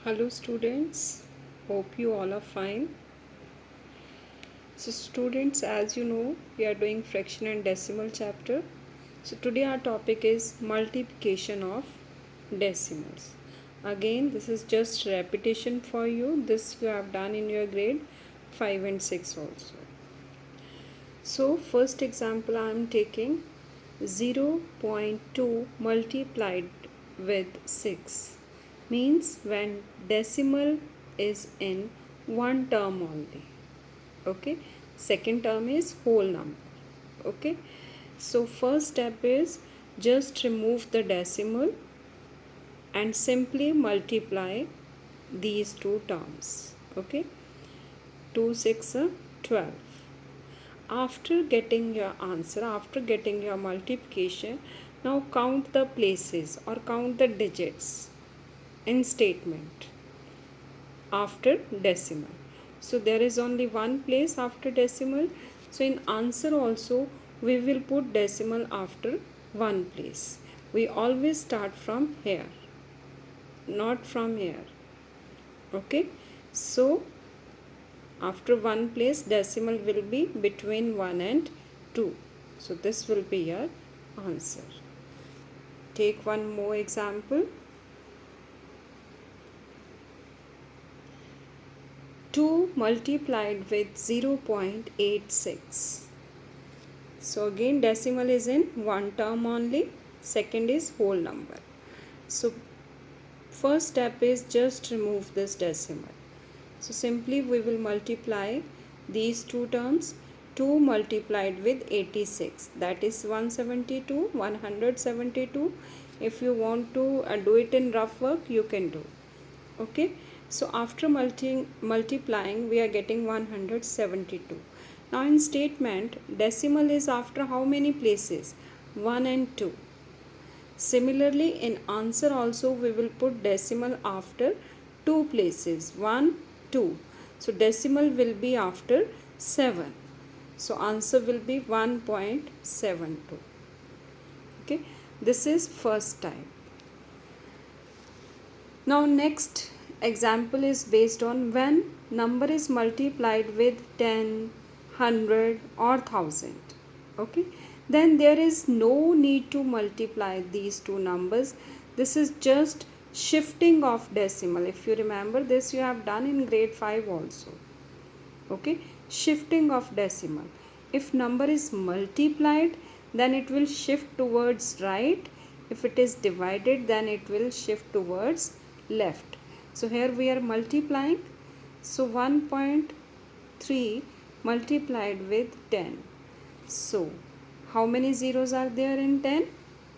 Hello students, hope you all are fine. So students, as you know, we are doing fraction and decimal chapter. So today our topic is multiplication of decimals. Again, this is just repetition for you. This you have done in your grade 5 and 6 also. So first example I am taking 0.2 multiplied with 6 means when decimal is in one term only. Okay, second term is whole number. Okay, so first step is just remove the decimal and simply multiply these two terms. Okay, 2 6 12. After getting your answer, after getting your multiplication, now count the places or count the digits in statement after decimal. So there is only one place after decimal. So in answer also we will put decimal after one place. We always start from here, not from here. Okay, so after one place decimal will be between 1 and 2. So this will be your answer. Take one more example. 2 multiplied with 0.86. So again decimal is in one term only. Second is whole number. So first step is just remove this decimal. So simply we will multiply these two terms. 2 multiplied with 86, that is 172, 172. If you want to do it in rough work, you can do. Okay, so after multiplying we are getting 172. Now in statement decimal is after how many places? 1 and 2. Similarly in answer also we will put decimal after two places, 1 2. So decimal will be after 7. So answer will be 1.72. Okay, this is first type. Now next example is based on when number is multiplied with 10, 100 or 1000. Okay, then there is no need to multiply these two numbers. This is just shifting of decimal. If you remember this, you have done in grade 5 also. Okay, shifting of decimal. If number is multiplied, then it will shift towards right. If it is divided, then it will shift towards left. So here we are multiplying. So 1.3 multiplied with 10. So how many zeros are there in 10?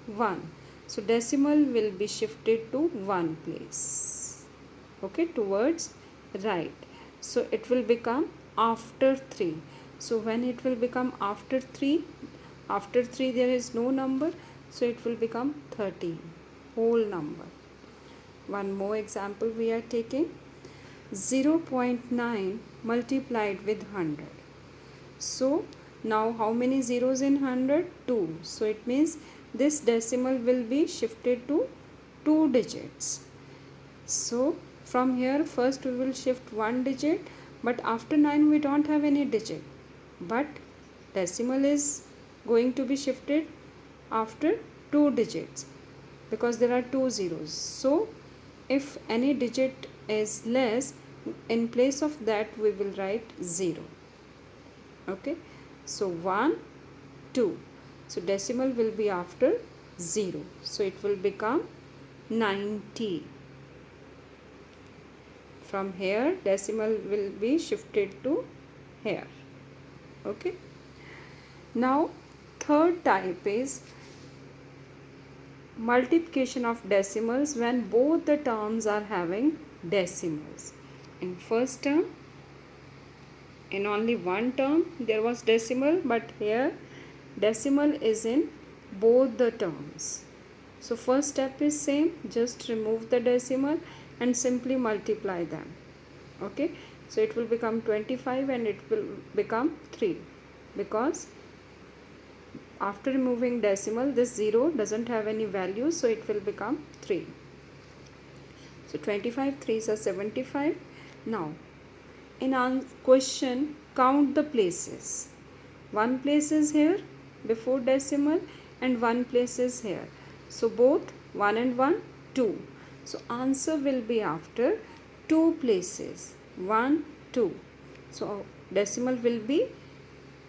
1. So decimal will be shifted to one place. Okay, towards right. So it will become after 3. So when it will become after 3, after 3 there is no number. So it will become 13, whole number. One more example we are taking. 0.9 multiplied with 100. So now how many zeros in 100? 2. So it means this decimal will be shifted to 2 digits. So from here first we will shift one digit, but after 9 we don't have any digit. But decimal is going to be shifted after 2 digits because there are 2 zeros. So if any digit is less, in place of that we will write 0. Okay, so 1 2. So decimal will be after 0. So it will become 90. From here decimal will be shifted to here. Okay, now third type is multiplication of decimals when both the terms are having decimals. In first term, in only one term there was decimal, but here decimal is in both the terms. So first step is same, just remove the decimal and simply multiply them. Okay, so it will become 25 and it will become 3 because after removing decimal this 0 doesn't have any value, so it will become 3. So 25 3s are 75. Now in our question, count the places. One place is here before decimal and one place is here. So both 1 and 1, 2. So answer will be after 2 places. 1, 2. So decimal will be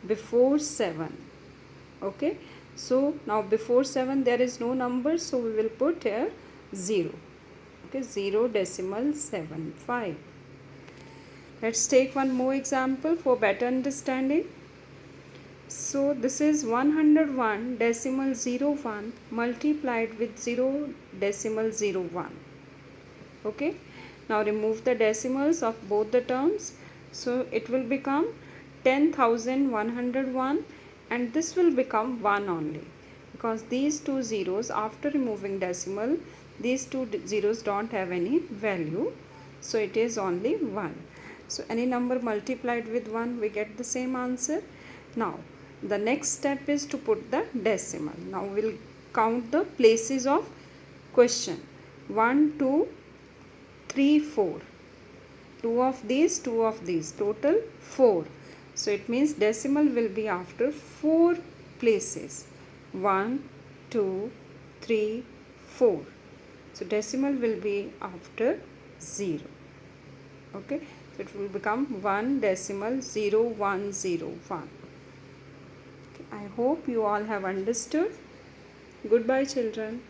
before 7. Okay. So now before 7 there is no number. So we will put here 0. Okay. 0.75. Let's take one more example for better understanding. So this is 101.01 multiplied with 0.01. Okay. Now remove the decimals of both the terms. So it will become 10,101 and this will become 1 only. Because these two zeros, after removing decimal, these two zeros don't have any value. So it is only 1. So any number multiplied with 1, we get the same answer. Now the next step is to put the decimal. Now we'll count the places of question. 1, 2, 3, 4. 2 of these, total 4. So it means decimal will be after 4 places. 1, 2, 3, 4. So decimal will be after 0. Okay. So it will become 1.0101. I hope you all have understood. Goodbye, children.